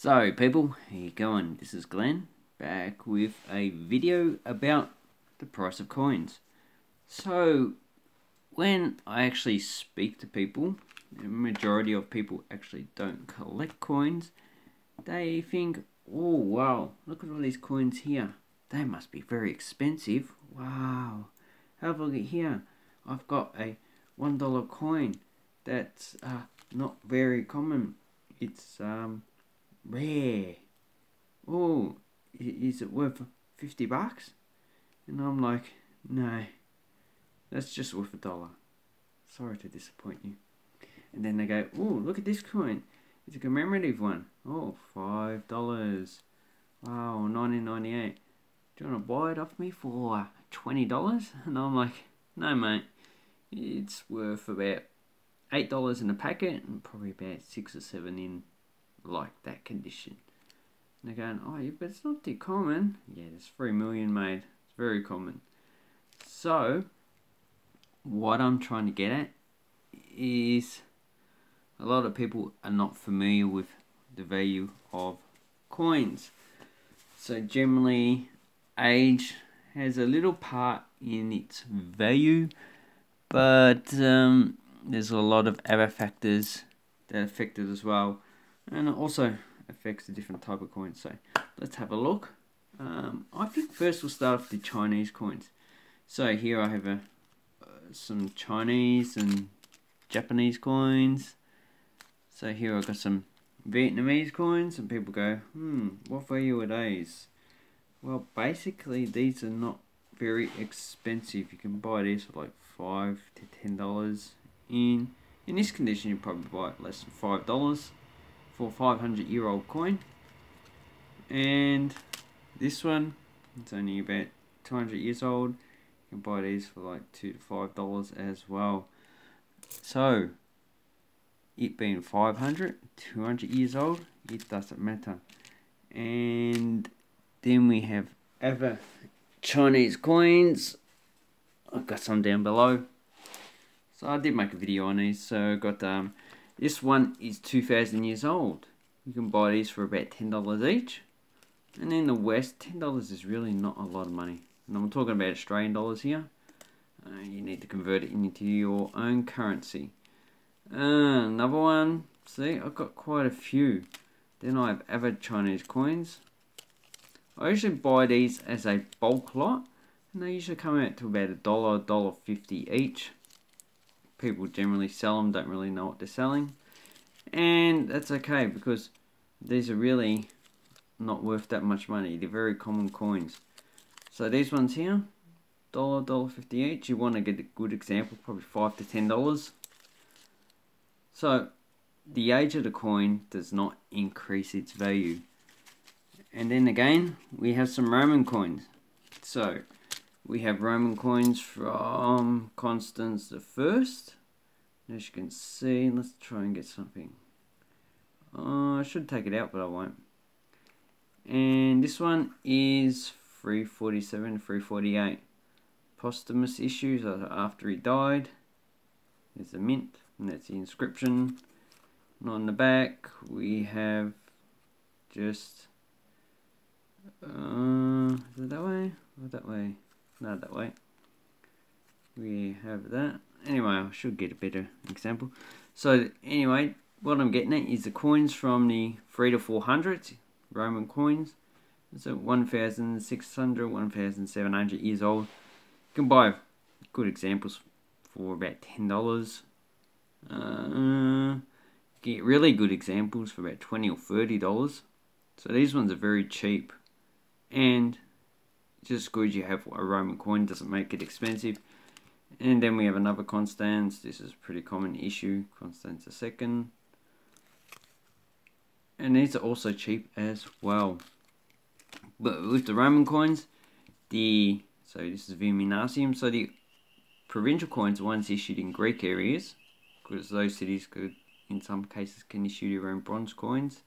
So people, how you going? This is Glenn, back with a video about the price of coins. So, when I actually speak to people, the majority of people actually don't collect coins. They think, oh wow, look at all these coins here. They must be very expensive. Wow, have a look at here. I've got a $1 coin that's not very common. It's rare. Oh, is it worth 50 bucks? And I'm like, no, that's just worth $1. Sorry to disappoint you. And then they go, oh, look at this coin. It's a commemorative one. Oh, $5. Wow, 1998. Do you want to buy it off me for $20? And I'm like, no, mate. It's worth about $8 in a packet and probably about 6 or 7 in like that condition. And they're going, oh yeah, but it's not too common. Yeah, there's 3 million made. It's very common. So what I'm trying to get at is a lot of people are not familiar with the value of coins. So generally age has a little part in its value, but there's a lot of other factors that affect it as well. And it also affects the different type of coins. So let's have a look. I think first we'll start with the Chinese coins. So here I have some Chinese and Japanese coins. So here I've got some Vietnamese coins, and people go, what value are these? Well, basically these are not very expensive. You can buy these for like $5 to $10. In this condition, you probably buy it less than $5. For a 500-year-old coin. And this one, it's only about 200 years old. You can buy these for like $2 to $5 as well. So it being 500, 200 years old, it doesn't matter. And then we have other Chinese coins. I've got some down below. So I did make a video on these. So I've got this one is 2,000 years old. You can buy these for about $10 each. And in the West, $10 is really not a lot of money. And I'm talking about Australian dollars here. You need to convert it into your own currency. Another one. See, I've got quite a few. Then I have other Chinese coins. I usually buy these as a bulk lot. And they usually come out to about $1, $1.50 each. People generally sell them, don't really know what they're selling. And that's okay, because these are really not worth that much money. They're very common coins. So these ones here, $1, $1.50 each. You want to get a good example, probably $5 to $10. So the age of the coin does not increase its value. And then again, we have some Roman coins. So we have Roman coins from Constance the First. As you can see, let's try and get something. I should take it out, but I won't. And this one is 347, 348. Posthumous issues after he died. There's the mint, and that's the inscription. And on the back, we have just... is it that way? Or that way? No, that way. We have that. Anyway, I should get a better example. So anyway, what I'm getting at is the coins from the 3 to 400s, Roman coins. So 1,600, 1,700 years old. You can buy good examples for about $10. Get really good examples for about $20 or $30. So these ones are very cheap. And just good you have a Roman coin, doesn't make it expensive. And then we have another Constance. This is a pretty common issue, Constance II. And these are also cheap as well. But with the Roman coins, so this is Viminasium. So the provincial coins are ones issued in Greek areas, because those cities could, in some cases, can issue their own bronze coins.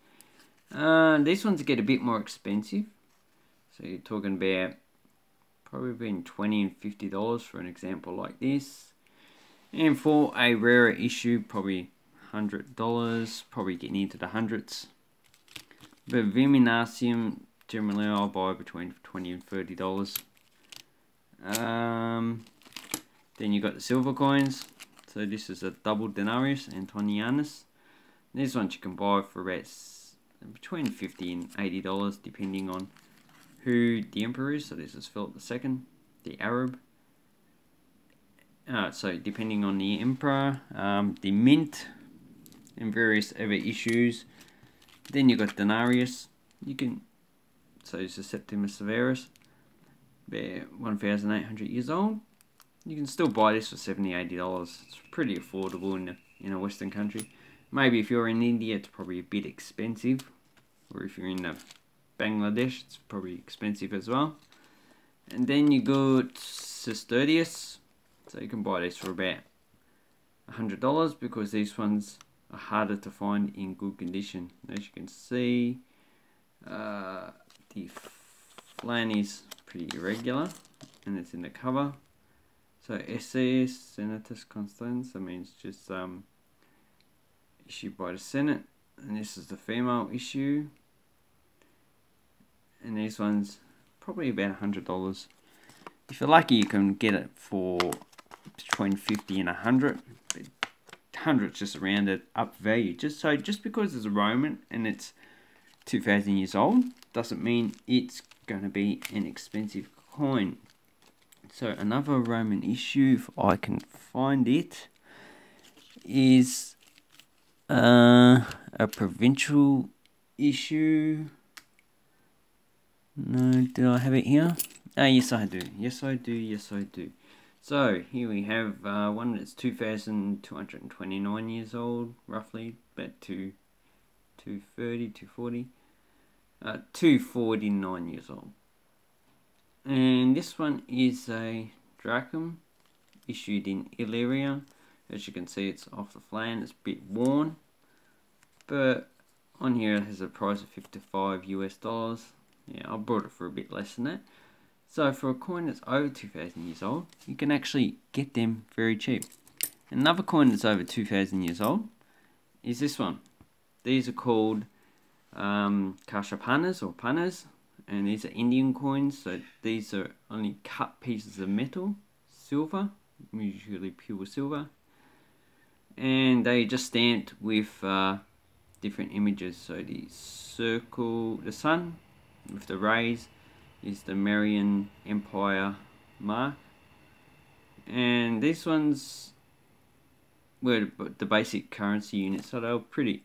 These ones get a bit more expensive. So you're talking about probably between $20 and $50 for an example like this. And for a rarer issue, probably $100, probably getting into the hundreds. But Viminasium, generally I'll buy between $20 and $30. Then you got the silver coins. So this is a double denarius Antonianus. These ones you can buy for about between $50 and $80, depending on who the emperor is. So this is Philip II, the Arab. So depending on the emperor, the mint, and various other issues. Then you got denarius. So this is Septimus Severus. They're 1,800 years old. You can still buy this for $70, $80. It's pretty affordable in a Western country. Maybe if you're in India, it's probably a bit expensive. Or if you're in Bangladesh, it's probably expensive as well. And then you got Custodius. So you can buy this for about $100 because these ones are harder to find in good condition. As you can see, the flan is pretty irregular and it's in the cover. So SS Senatus Constans, that means just issued by the Senate, and this is the female issue. And these ones probably about $100. If you're lucky, you can get it for between 50 and 100. But 100 is just a rounded up value. Just because it's a Roman and it's 2,000 years old doesn't mean it's going to be an expensive coin. So another Roman issue, if I can find it, is a provincial issue. No, do I have it here? Ah, yes I do. Yes I do. So here we have one that's 2,229 years old, roughly, about 230, 240. 249 years old. And this one is a drachm issued in Illyria. As you can see, it's off the flan, it's a bit worn, but on here it has a price of $55 US. Yeah, I bought it for a bit less than that. So for a coin that's over 2,000 years old, you can actually get them very cheap. Another coin that's over 2,000 years old is this one. These are called Kashapanas or Panas, and these are Indian coins. So these are only cut pieces of metal, silver, usually pure silver, and they just stamped with different images. So the circle, the sun with the rays, is the Marian Empire mark, and these ones were the basic currency units, so they're pretty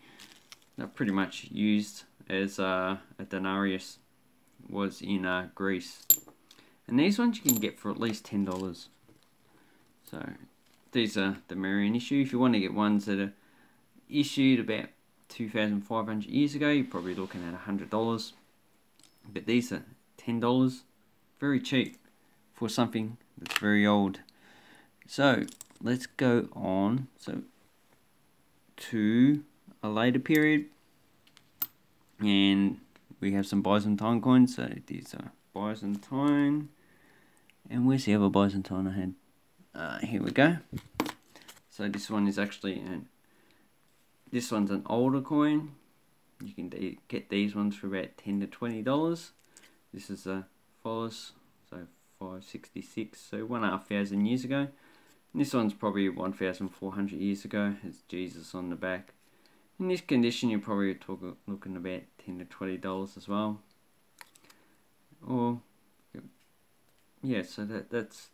much used as a denarius was in Greece. And these ones you can get for at least $10. So these are the Marian issue. If you want to get ones that are issued about 2,500 years ago, you're probably looking at $100. But these are $10, very cheap for something that's very old. So let's go on to a later period, and we have some Byzantine coins. So these are Byzantine, and where's the other Byzantine I had? Here we go. So this one is actually this one's an older coin. You can get these ones for about $10 to $20. This is a Phallus, so 566, so 1,500 years ago. And this one's probably 1,400 years ago. It's Jesus on the back. In this condition, you're probably looking about $10 to $20 as well. Or yeah, so that's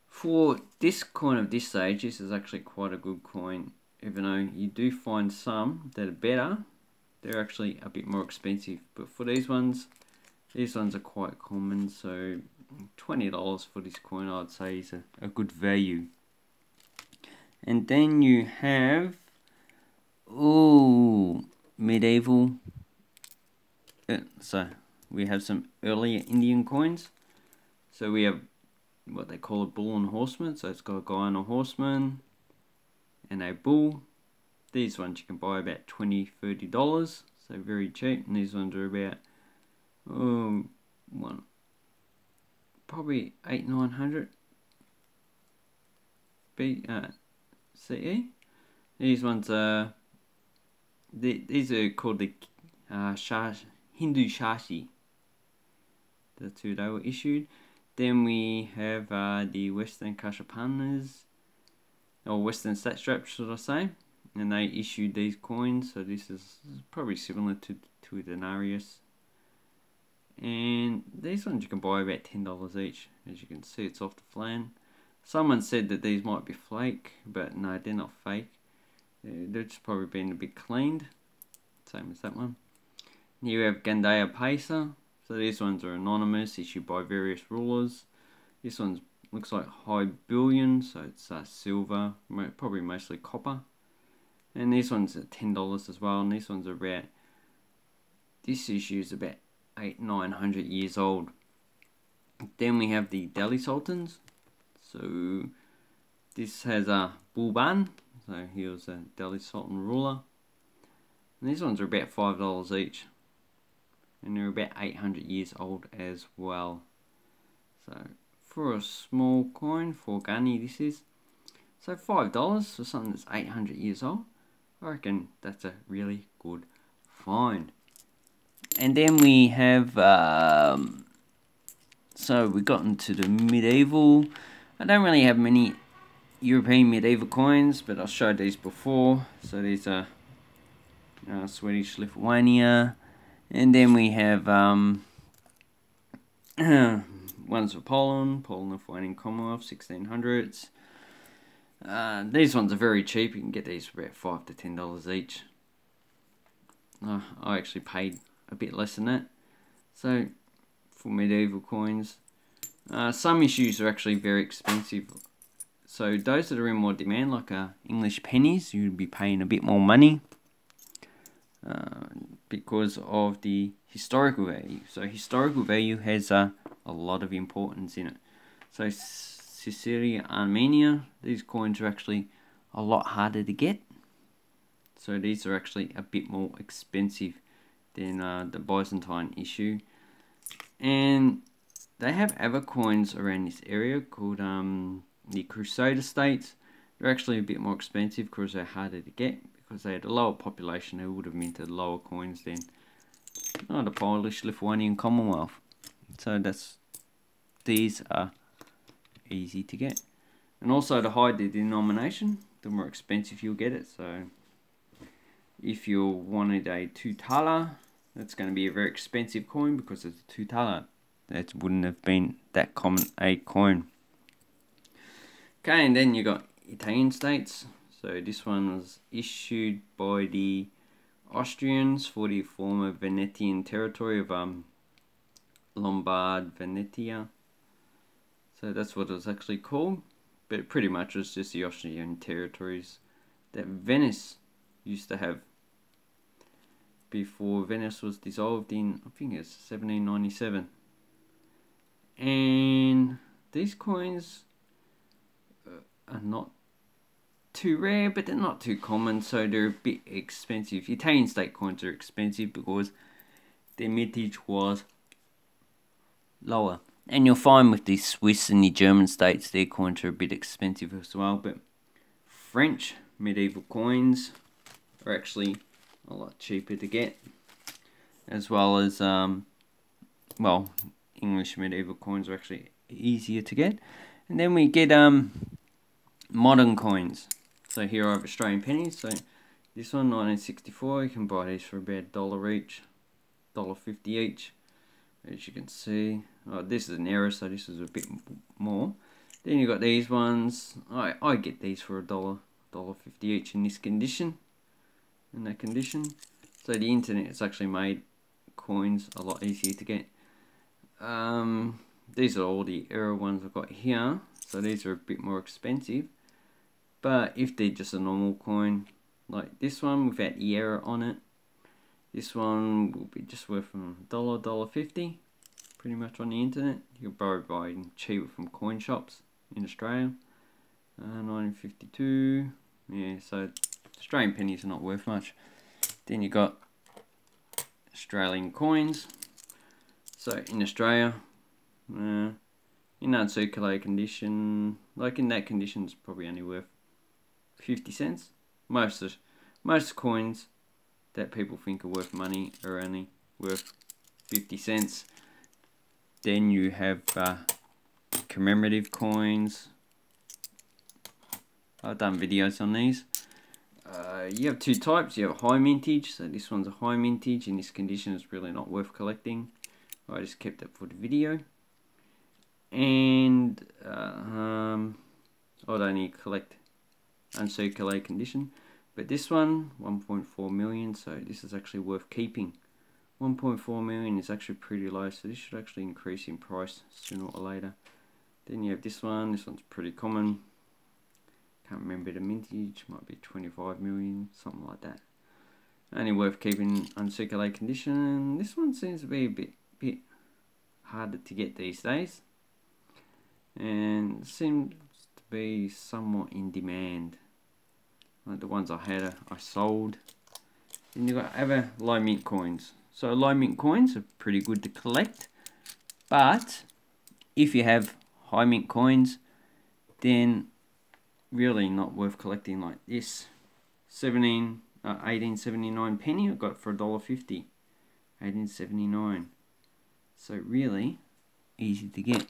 for this coin of this age. This is actually quite a good coin, even though you do find some that are better. They're actually a bit more expensive, but for these ones are quite common. So $20 for this coin, I'd say, is a good value. And then you have medieval. So we have some earlier Indian coins. So we have what they call a bull and horseman. So it's got a guy on a horseman and a bull. These ones you can buy about $20, $30, so very cheap. And these ones are about probably 800-900 CE. These ones are these are called the Hindu Shashi. That's who they were issued. Then we have the Western Kashapanas, or Western Satraps, should I say, and they issued these coins. So this is probably similar to a denarius. And these ones you can buy about $10 each. As you can see, it's off the flan. Someone said that these might be flake, but no, they're not fake. They're just probably been a bit cleaned. Same as that one. Here we have Gandaya Paisa. So these ones are anonymous, issued by various rulers. This one looks like high bullion, so it's silver, probably mostly copper. And these ones are $10 as well, and these ones are about, this issue is about 900 years old. Then we have the Delhi Sultans. So this has a Bulban, so he was a Delhi Sultan ruler. And these ones are about $5 each. And they're about 800 years old as well. So for a small coin, for Ghani this is. So $5 for something that's 800 years old. I reckon that's a really good find. And then we have, so we've gotten to the medieval. I don't really have many European medieval coins, but I've showed these before. So these are Swedish Lithuania. And then we have ones for Poland, Lithuanian Commonwealth, 1600s. These ones are very cheap. You can get these for about $5 to $10 each. I actually paid a bit less than that. So for medieval coins, some issues are actually very expensive. So those that are in more demand, like English pennies, you'd be paying a bit more money. Because of the historical value. So historical value has a lot of importance in it. So Sicily, Armenia, these coins are actually a lot harder to get. So these are actually a bit more expensive than the Byzantine issue. And they have other coins around this area called the Crusader states. They're actually a bit more expensive because they're harder to get. Because they had a lower population, they would have minted lower coins than the Polish, Lithuanian Commonwealth. So these are easy to get. And also to hide the denomination, the more expensive you'll get it. So if you wanted a 2 thaler, that's going to be a very expensive coin because it's a 2 thaler. That wouldn't have been that common a coin. Okay, and then you got Italian states. So this one was issued by the Austrians for the former Venetian territory of Lombard Venetia. So that's what it was actually called. But it pretty much was just the Austrian territories that Venice used to have before Venice was dissolved in, I think it's 1797. And these coins are not too rare, but they're not too common, so they're a bit expensive. Italian state coins are expensive because their mintage was lower. And you'll find with the Swiss and the German states, their coins are a bit expensive as well. But French medieval coins are actually a lot cheaper to get, as well as well, English medieval coins are actually easier to get. And then we get modern coins. So here I have Australian pennies. So this one, 1964, you can buy these for about $1 each, $1.50 each. As you can see, this is an error, so this is a bit more. Then you got these ones. I get these for $1.50 each in this condition. In that condition. So the internet has actually made coins a lot easier to get. These are all the error ones I've got here. So these are a bit more expensive. But if they're just a normal coin, like this one without the error on it, this one will be just worth from $1, $1.50, pretty much on the internet. You can buy it cheaper from coin shops in Australia. 1952, yeah, so Australian pennies are not worth much. Then you got Australian coins. So in Australia, in uncirculated condition, like in that condition, it's probably only worth 50 cents. Most coins that people think are worth money are only worth 50 cents. Then you have commemorative coins. I've done videos on these. You have two types. You have high mintage, so this one's a high mintage. In this condition, it's really not worth collecting. I just kept it for the video. And I'd only collect uncirculated condition. But this one, 1.4 million, so this is actually worth keeping. 1.4 million is actually pretty low, so this should actually increase in price sooner or later. Then you have this one's pretty common. Can't remember the mintage, might be 25 million, something like that. Only worth keeping uncirculated condition. This one seems to be a bit harder to get these days, and seems to be somewhat in demand. Like the ones I had, I sold. Then you've got other low mint coins. So low mint coins are pretty good to collect, but if you have high mint coins, then really not worth collecting. Like this 1879 penny I got for $1.50. 1879. So really easy to get.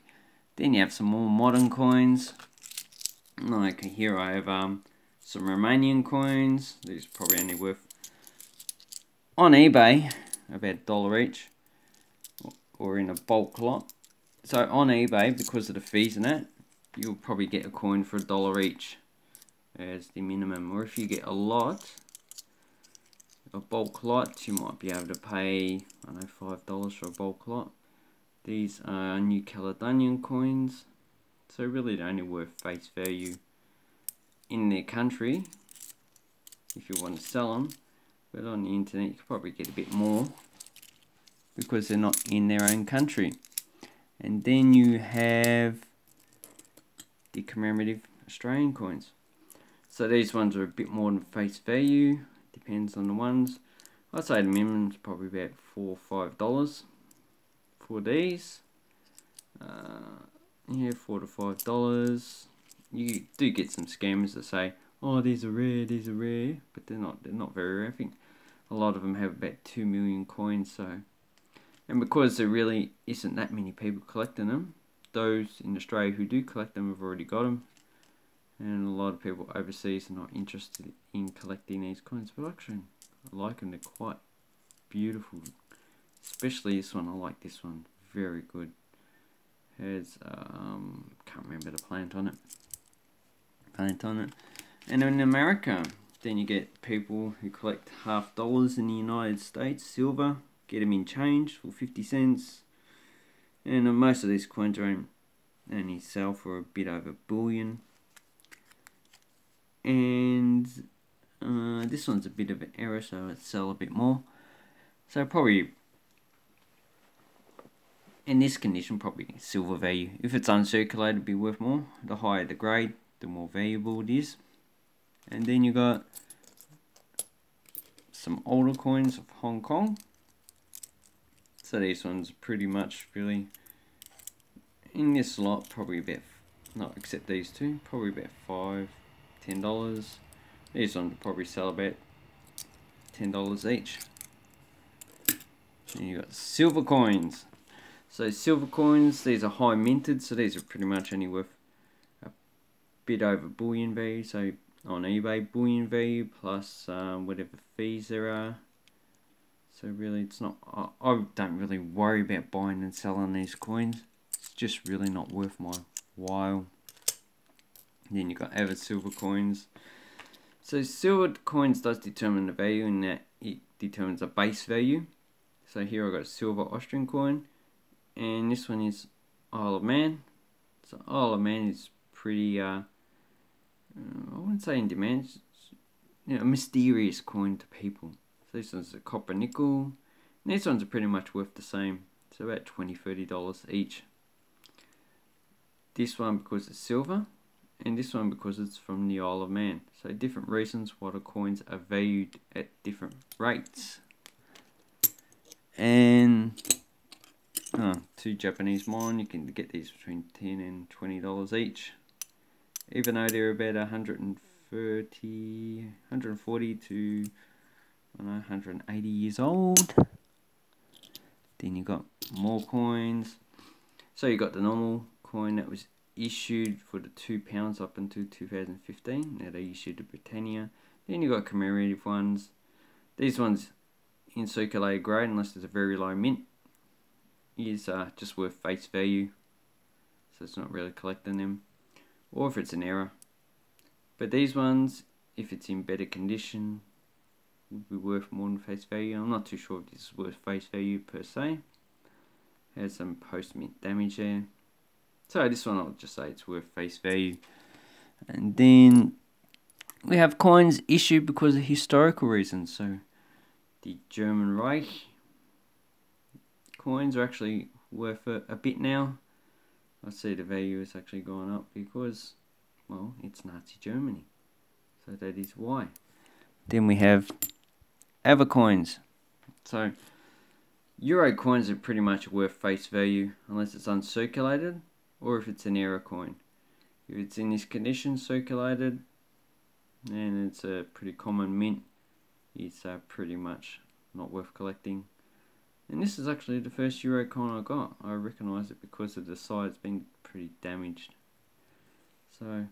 Then you have some more modern coins. Like here I have some Romanian coins. These are probably only worth on eBay about $1 each, or in a bulk lot. So on eBay, because of the fees and that, you'll probably get a coin for $1 each as the minimum. Or if you get a lot, a bulk lot, you might be able to pay, I don't know, $5 for a bulk lot. These are New Caledonian coins, so really they're only worth face value in their country if you want to sell them. But on the internet you could probably get a bit more because they're not in their own country. And then you have the commemorative Australian coins. So these ones are a bit more than face value, depends on the ones. I'd say the minimum is probably about $4 or $5 for these. Yeah, $4 to $5. You do get some scammers that say, oh, these are rare, but they're not very rare. I think a lot of them have about 2 million coins, so, and because there really isn't that many people collecting them, those in Australia who do collect them have already got them, and a lot of people overseas are not interested in collecting these coins. But actually I like them, they're quite beautiful, especially this one. I like this one, very good. Has can't remember the plant on it. And in America, then you get people who collect $half in the United States, silver, get them in change for 50 cents. And most of these coins are only sell for a bit over $1 billion. And this one's a bit of an error, so it's sell a bit more. So probably in this condition, probably silver value. If it's uncirculated, it'd be worth more. The higher the grade, the more valuable it is. And then you got some older coins of Hong Kong. So these ones are pretty much really in this lot, probably about, not except these two, probably about $5, $10. These ones will probably sell about $10 each. And you got silver coins. So silver coins, these are high minted, so these are pretty much only worth a bit over bullion value. So on eBay, bullion value plus whatever fees there are. So really it's not, I don't really worry about buying and selling these coins. It's just really not worth my while. Then you've got other silver coins. So silver coins does determine the value in that it determines a base value. So here I've got a silver Austrian coin, and this one is Isle of Man. So Isle of Man is pretty, I wouldn't say in demand, it's, a mysterious coin to people. So this one's a copper nickel, and these ones are pretty much worth the same. So about $20, $30 each. This one because it's silver, and this one because it's from the Isle of Man. So different reasons why the coins are valued at different rates. And two Japanese mon, you can get these between $10 and $20 each, even though they're about 140 to I know, 180 years old. Then you got more coins. So you got the normal coin that was issued for the £2 up until 2015. Now they issued to Britannia. Then you got commemorative ones. These ones in circulated grade, unless there's a very low mint, is just worth face value. So it's not really collecting them. Or if it's an error. But these ones, if it's in better condition, would be worth more than face value. I'm not too sure if this is worth face value per se. Has some post-mint damage there. So this one I'll just say it's worth face value. And then we have coins issued because of historical reasons. So the German Reich coins are actually worth a bit now. I see the value has actually gone up because, well, it's Nazi Germany. So that is why. Then we have other coins. So Euro coins are pretty much worth face value unless it's uncirculated or if it's an error coin. If it's in this condition, circulated, and it's a pretty common mint, it's pretty much not worth collecting. And this is actually the first Euro coin I got. I recognise it because of the side's been pretty damaged. So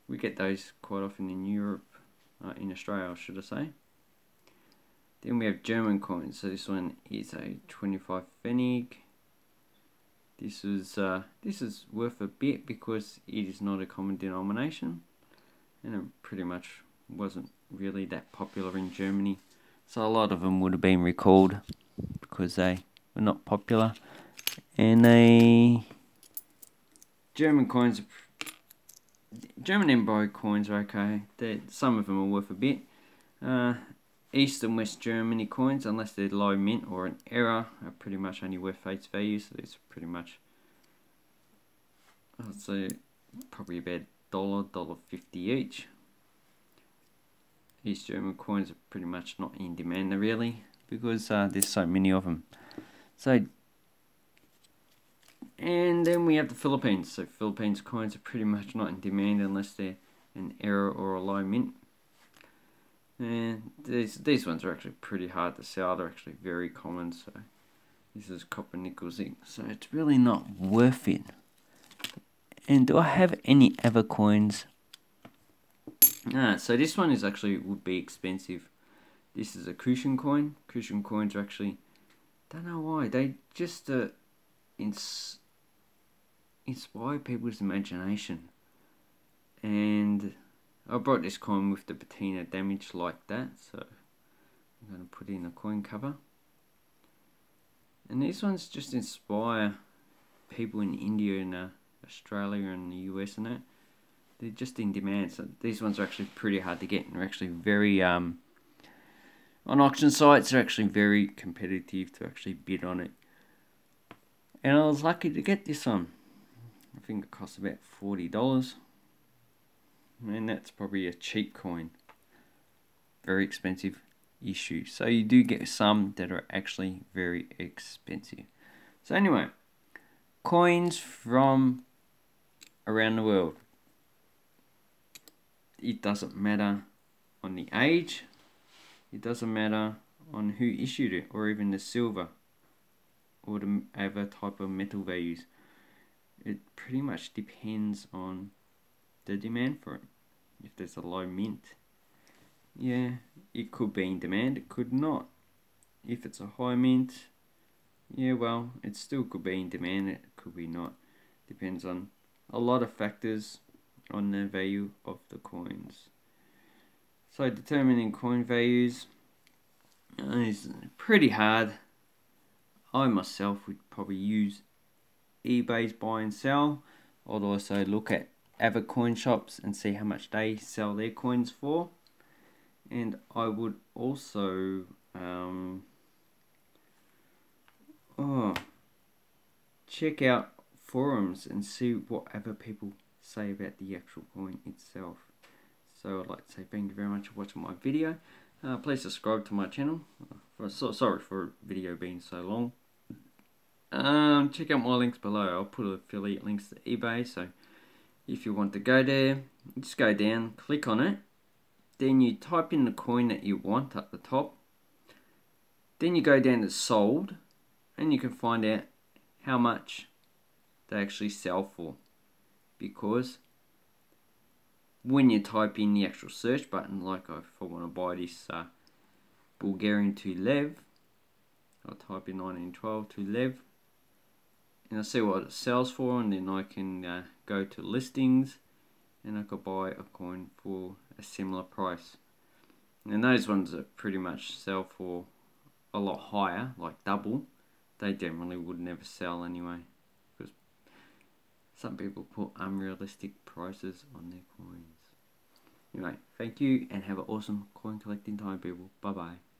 we get those quite often in Europe, in Australia should I say. Then we have German coins. So this one is a 25 Pfennig. This is worth a bit because it is not a common denomination, and it pretty much wasn't really that popular in Germany. So a lot of them would have been recalled because they were not popular. And German coins, German Empire coins are okay. Some of them are worth a bit. East and West Germany coins, unless they're low mint or an error, are pretty much only worth face value. So it's pretty much, I'd say, probably about $1.50 each. East German coins are pretty much not in demand really because there's so many of them. So, and then we have the Philippines. So Philippines coins are pretty much not in demand unless they're an error or a low mint. And these ones are actually pretty hard to sell. They're actually very common. So this is copper, nickel, zinc. So it's really not worth it. And do I have any other coins? So this one is actually would be expensive. This is a cushion coin. Cushion coins are actually, don't know why, they just inspire people's imagination. And I brought this coin with the patina damage like that, so I'm going to put in a coin cover. And these ones just inspire people in India and Australia and the US and that. They're just in demand, so these ones are actually pretty hard to get, and they're actually very, on auction sites, they're actually very competitive to actually bid on it. And I was lucky to get this one. I think it cost about $40. And that's probably a cheap coin. Very expensive issue. So you do get some that are actually very expensive. So anyway, coins from around the world. It doesn't matter on the age. It doesn't matter on who issued it, or even the silver or the other type of metal values. It pretty much depends on the demand for it. If there's a low mint, yeah, it could be in demand, it could not. If it's a high mint, yeah, well, it still could be in demand, it could be not. Depends on a lot of factors on the value of the coins. So determining coin values is pretty hard. I myself would probably use eBay's buy and sell. I'd also look at other coin shops and see how much they sell their coins for. And I would also check out forums and see what other people say about the actual coin itself. So I'd like to say thank you very much for watching my video. Please subscribe to my channel. Sorry for video being so long. Check out my links below. I'll put affiliate links to eBay, so if you want to go there, just go down, click on it, then you type in the coin that you want at the top. Then you go down to sold, and you can find out how much they actually sell for. Because when you type in the actual search button, like if I want to buy this Bulgarian to Lev, I'll type in 1912 to Lev, and I'll see what it sells for, and then I can go to listings, and I could buy a coin for a similar price. And those ones that pretty much sell for a lot higher, like double, they generally would never sell anyway, because some people put unrealistic prices on their coins. Anyway, thank you and have an awesome coin collecting time, people. Bye bye.